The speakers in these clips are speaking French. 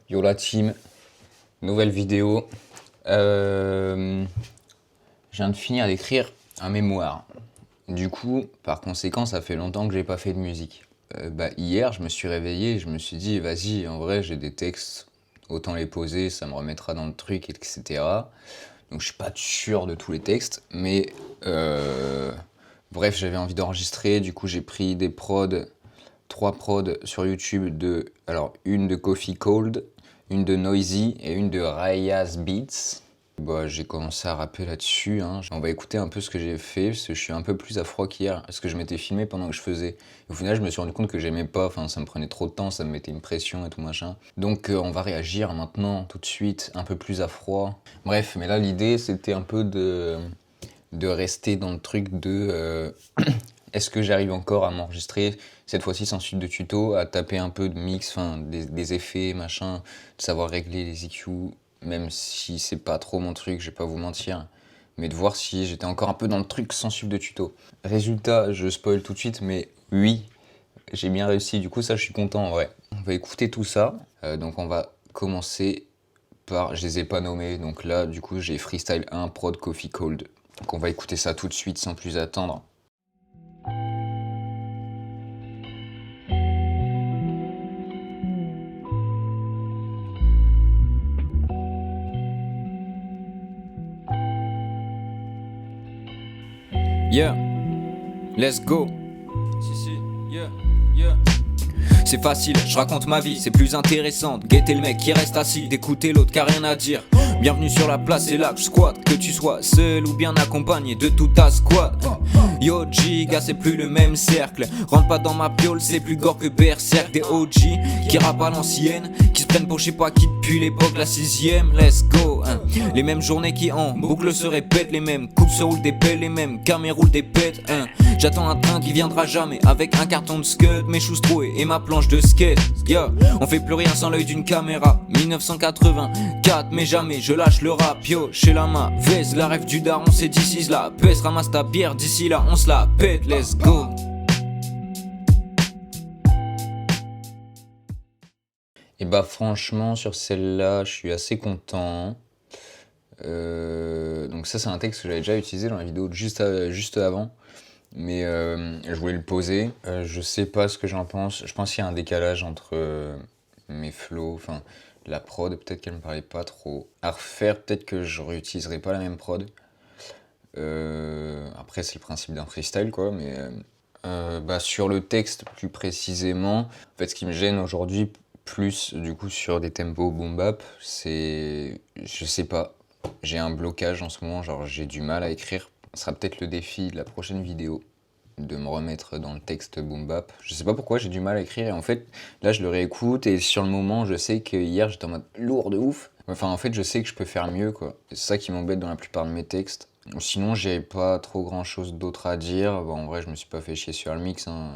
Yo la team, nouvelle vidéo. Je viens de finir d'écrire un mémoire. Du coup, par conséquent, ça fait longtemps que j'ai pas fait de musique. Hier, je me suis réveillé et je me suis dit, vas-y, en vrai, j'ai des textes, autant les poser, ça me remettra dans le truc, etc. Donc, je suis pas sûr de tous les textes, mais bref, j'avais envie d'enregistrer. Du coup, j'ai pris des prods, 3 prods sur YouTube alors une de Coffee Cold, une de Noisy et une de Rayas Beats. J'ai commencé à rapper là-dessus, hein. On va écouter un peu ce que j'ai fait, parce que je suis un peu plus afro qu'hier, parce que je m'étais filmé pendant que je faisais. Au final, je me suis rendu compte que j'aimais pas, enfin, ça me prenait trop de temps, ça me mettait une pression et tout machin. Donc, on va réagir maintenant, tout de suite, un peu plus à froid. Bref, mais là, l'idée, c'était un peu de rester dans le truc de est-ce que j'arrive encore à m'enregistrer, cette fois-ci sans suite de tuto, à taper un peu de mix, enfin des effets, machin, de savoir régler les EQ, même si c'est pas trop mon truc, je vais pas vous mentir, mais de voir si j'étais encore un peu dans le truc sans suite de tuto. Résultat, je spoil tout de suite, mais oui, j'ai bien réussi, du coup ça je suis content en vrai. On va écouter tout ça, donc on va commencer par, je les ai pas nommés, donc là du coup j'ai freestyle 1 prod Coffee Cold. Donc on va écouter ça tout de suite sans plus attendre. Yeah, let's go. Si, yeah, yeah. C'est facile, je raconte ma vie, c'est plus intéressant de guetter le mec qui reste assis, d'écouter l'autre qui a rien à dire. Bienvenue sur la place, c'est là que je squatte, que tu sois seul ou bien accompagné de toute ta squad. Yo Giga, c'est plus le même cercle, rentre pas dans ma piole, c'est plus gore que berserk. Des OG qui rappent à l'ancienne, qui se prennent pour je sais pas qui depuis l'époque la 6ème. Let's go, hein. Les mêmes journées qui en boucle se répètent, les mêmes coupes se roulent des pelles, les mêmes camés roulent des pètes, hein. J'attends un train qui viendra jamais, avec un carton de scud, mes shoes troués et ma planche de skate. Yeah. On fait plus rien sans l'œil d'une caméra. 1984, mais jamais je lâche le rap. Yo, chez la main, veste, la rêve du daron, c'est d'ici la pèse. Ramasse ta bière, d'ici là, on se la pète, let's go. Et franchement sur celle-là je suis assez content. Donc ça c'est un texte que j'avais déjà utilisé dans la vidéo juste avant. Mais je voulais le poser. Je sais pas ce que j'en pense. Je pense qu'il y a un décalage entre mes flows, enfin la prod, peut-être qu'elle me parlait pas trop. À refaire, peut-être que je réutiliserai pas la même prod. Après c'est le principe d'un freestyle quoi, mais sur le texte plus précisément, en fait ce qui me gêne aujourd'hui plus du coup sur des tempos boom bap, c'est, je sais pas, j'ai un blocage en ce moment, genre j'ai du mal à écrire. Ce sera peut-être le défi de la prochaine vidéo, de me remettre dans le texte boom bap. Je sais pas pourquoi j'ai du mal à écrire et en fait là je le réécoute et sur le moment je sais que hier j'étais en mode lourd de ouf. Enfin en fait je sais que je peux faire mieux quoi. C'est ça qui m'embête dans la plupart de mes textes. Sinon j'avais pas trop grand chose d'autre à dire. Bon, en vrai je me suis pas fait chier sur le mix hein.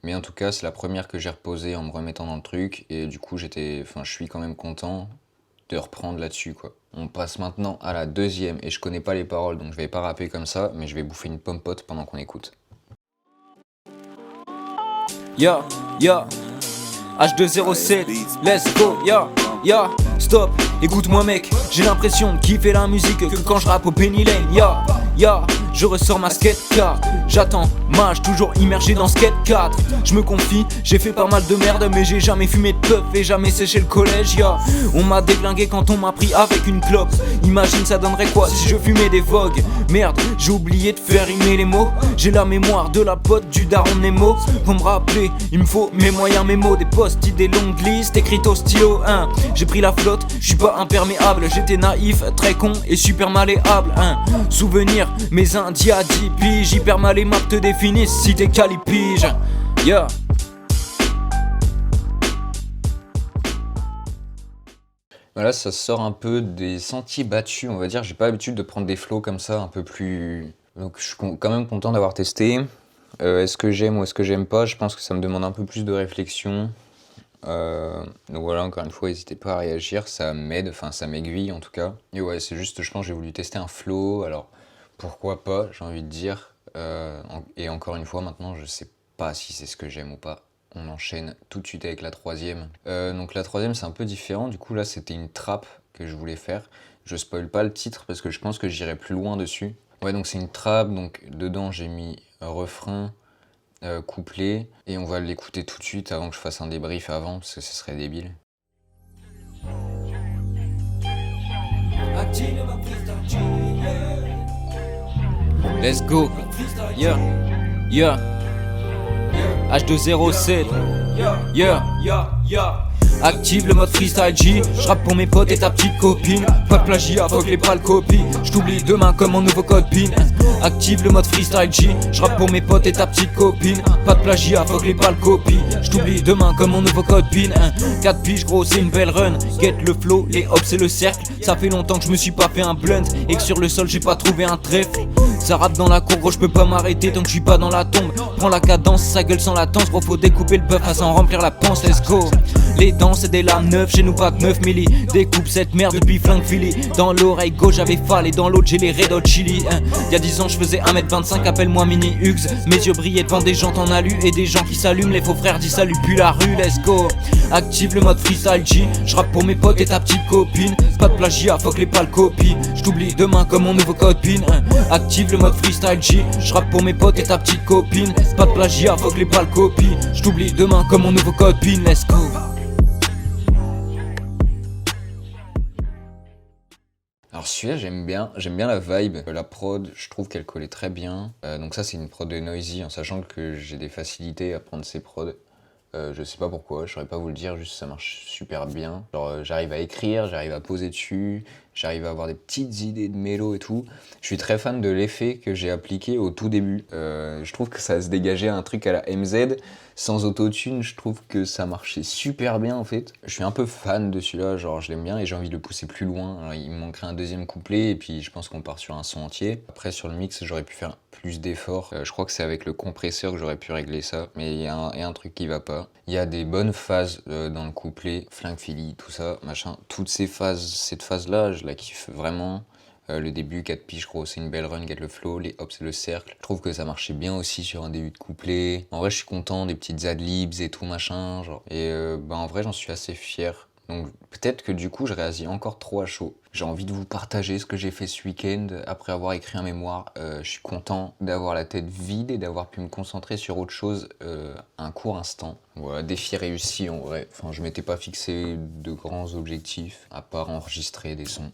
Mais en tout cas c'est la première que j'ai reposée en me remettant dans le truc et du coup je suis quand même content de reprendre là-dessus quoi. On passe maintenant à la deuxième et je connais pas les paroles donc je vais pas rapper comme ça mais je vais bouffer une pomme-pote pendant qu'on écoute. Yeah, yeah, H207, let's go, yeah, yeah, stop, écoute-moi mec, j'ai l'impression de kiffer la musique que quand je rappe au Penny Lane, yeah, yeah, je ressors ma skate 4, j'attends, mage toujours immergé dans skate 4, je me confie, j'ai fait pas mal de merde mais j'ai jamais fumé de puff et jamais séché le collège, yeah, on m'a déglingué quand on m'a pris avec une clope, imagine ça donnerait quoi si je fumais des vogues, merde, j'ai oublié de faire rimer les mots, j'ai la mémoire de la pote du daron Nemo, pour me rappeler, il me faut mes moyens, mes mots, des post-it, des longues listes écrites au stylo, hein. J'ai pris la flotte, je suis pas imperméable, j'étais naïf, très con et super malléable, hein. Souvenir, mes indias 10 piges, hyper mal et map te définissent si t'es calipige, yeah. Voilà, ça sort un peu des sentiers battus, on va dire. J'ai pas l'habitude de prendre des flows comme ça, un peu plus... Donc je suis quand même content d'avoir testé. Est-ce que j'aime ou est-ce que j'aime pas? Je pense que ça me demande un peu plus de réflexion. Donc voilà, encore une fois, n'hésitez pas à réagir, ça m'aide, enfin ça m'aiguille en tout cas. Et ouais, c'est juste, je pense que j'ai voulu tester un flow, alors pourquoi pas, j'ai envie de dire. Et encore une fois, maintenant, je sais pas si c'est ce que j'aime ou pas. on enchaîne tout de suite avec la troisième. Donc la troisième c'est un peu différent, du coup là c'était une trappe que je voulais faire. Je spoil pas le titre parce que je pense que j'irai plus loin dessus. Ouais, donc c'est une trappe, donc dedans j'ai mis un refrain, couplet, et on va l'écouter tout de suite avant que je fasse un débrief avant parce que ce serait débile. Let's go, yeah, yeah, H207, yeah, yeah. Active le mode freestyle G, j'rappe pour mes potes et ta petite copine. Pas de plagiat, faut que les balles copient. J't'oublie demain comme mon nouveau code PIN. Active le mode freestyle G, j'rappe pour mes potes et ta petite copine. Pas de plagiat, faut que les balles copient. J't'oublie demain comme mon nouveau code PIN. 4 piges gros, c'est une belle run. Get le flow, les hops et le cercle. Ça fait longtemps que je me suis pas fait un blunt et que sur le sol j'ai pas trouvé un trèfle. Ça rappe dans la cour gros, je peux pas m'arrêter tant que je suis pas dans la tombe. Prends la cadence, sa gueule sans latence. Gros faut découper le bœuf à s'en remplir la panse, let's go. Les dents c'est des lames neuves, chez nous pas de 9 milli. Découpe cette merde depuis flingue Philly. Dans l'oreille gauche j'avais Fall et dans l'autre j'ai les Red Hot Chili. Y'a 10 ans je faisais 1m25, appelle-moi Mini Hugs. Mes yeux brillaient devant des gens en alu et des gens qui s'allument. Les faux frères disent salut puis la rue, let's go. Active le mode freestyle G, j'rappe pour mes potes et ta petite copine. Pas de plagiat, faut que les pales copient. J't'oublie demain comme mon nouveau code PIN. Active le mode freestyle G, j'rappe pour mes potes et ta petite copine. Pas de plagiat, faut que les pales copient. J't'oublie demain comme mon nouveau code PIN, let's go. Alors celui-là j'aime bien la vibe, la prod, je trouve qu'elle collait très bien. Donc ça c'est une prod de Noisy, en sachant que j'ai des facilités à prendre ces prods. Je sais pas pourquoi, je saurais pas vous le dire, juste ça marche super bien. Genre j'arrive à écrire, j'arrive à poser dessus, j'arrive à avoir des petites idées de mélo et tout. Je suis très fan de l'effet que j'ai appliqué au tout début. Je trouve que ça se dégageait un truc à la MZ, sans autotune, je trouve que ça marchait super bien en fait. Je suis un peu fan de celui-là, genre je l'aime bien et j'ai envie de le pousser plus loin. Alors, il me manquerait un deuxième couplet et puis je pense qu'on part sur un son entier. Après sur le mix j'aurais pu faire plus d'efforts. Je crois que c'est avec le compresseur que j'aurais pu régler ça, mais il y a un truc qui va pas. Il y a des bonnes phases dans le couplet, flingue Philly, tout ça, machin. Toutes ces phases, cette phase-là, je la kiffe vraiment. Le début, 4 piges gros, c'est une belle run, get le flow, les hops et le cercle. Je trouve que ça marchait bien aussi sur un début de couplet. En vrai, je suis content des petites adlibs et tout machin, genre. Et en vrai, j'en suis assez fier. Donc peut-être que du coup, je réagis encore trop à chaud. J'ai envie de vous partager ce que j'ai fait ce week-end après avoir écrit un mémoire. Je suis content d'avoir la tête vide et d'avoir pu me concentrer sur autre chose un court instant. Voilà, défi réussi en vrai. Enfin, je m'étais pas fixé de grands objectifs, à part enregistrer des sons.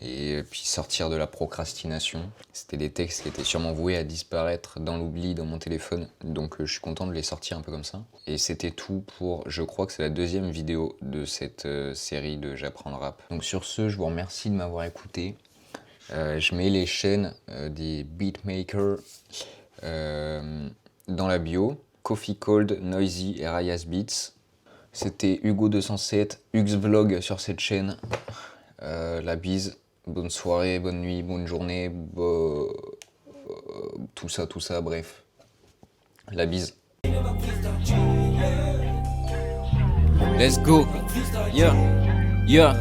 Et puis sortir de la procrastination. C'était des textes qui étaient sûrement voués à disparaître dans l'oubli dans mon téléphone, donc je suis content de les sortir un peu comme ça. Et c'était tout pour, je crois que c'est la deuxième vidéo de cette série de J'apprends le rap. Donc sur ce, je vous remercie de m'avoir écouté. Je mets les chaînes des beatmakers dans la bio. Coffee Cold, Noisy et Rayas Beats. C'était Hugo207, Huxvlog sur cette chaîne. La bise. Bonne soirée, bonne nuit, bonne journée, tout ça, bref. La bise. Let's go, yeah, yeah,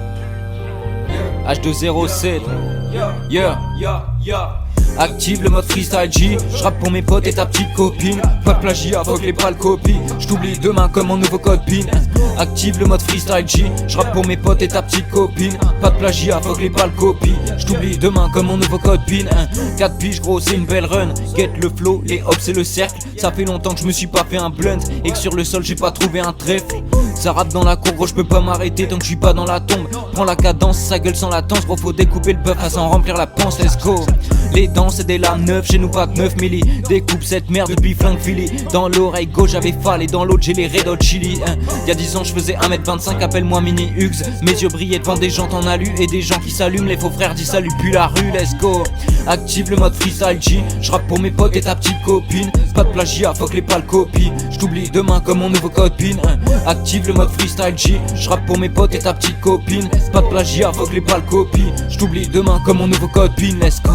H207, yeah. Active le mode freestyle G, j'rappe pour mes potes et ta petite copine. Pas de plagiat, faut que les balles copient. J't'oublie demain comme mon nouveau code PIN. Active le mode freestyle G, j'rappe pour mes potes et ta petite copine. Pas de plagiat, faut que les balles copient. J't'oublie demain comme mon nouveau code PIN. 4 piges gros, c'est une belle run. Get le flow, les hops et le cercle. Ça fait longtemps que je me suis pas fait un blunt et que sur le sol j'ai pas trouvé un trèfle. Ça rappe dans la cour gros, je peux pas m'arrêter tant que je suis pas dans la tombe. Prends la cadence, sa gueule sans latence. Gros faut découper le bœuf à s'en remplir la panse, let's go. Les dents c'est des lames neuves, chez nous pas de 9 milli. Découpe cette merde depuis flingue Philly. Dans l'oreille gauche j'avais Fall et dans l'autre j'ai les Red Hot Chili. Y'a 10 ans je faisais 1m25, appelle-moi Mini Hugs. Mes yeux brillaient devant des gens en alu et des gens qui s'allument. Les faux frères disent salut puis la rue, let's go. Active le mode freestyle G, j'rappe pour mes potes et ta petite copine. Pas de plagiat, faut que les pales copient. J't'oublie demain comme mon nouveau code PIN. Active le mode freestyle G, j'rappe pour mes potes et ta petite copine. Pas de plagiat, faut que les pales copient. J't'oublie demain comme mon nouveau code PIN, let's go.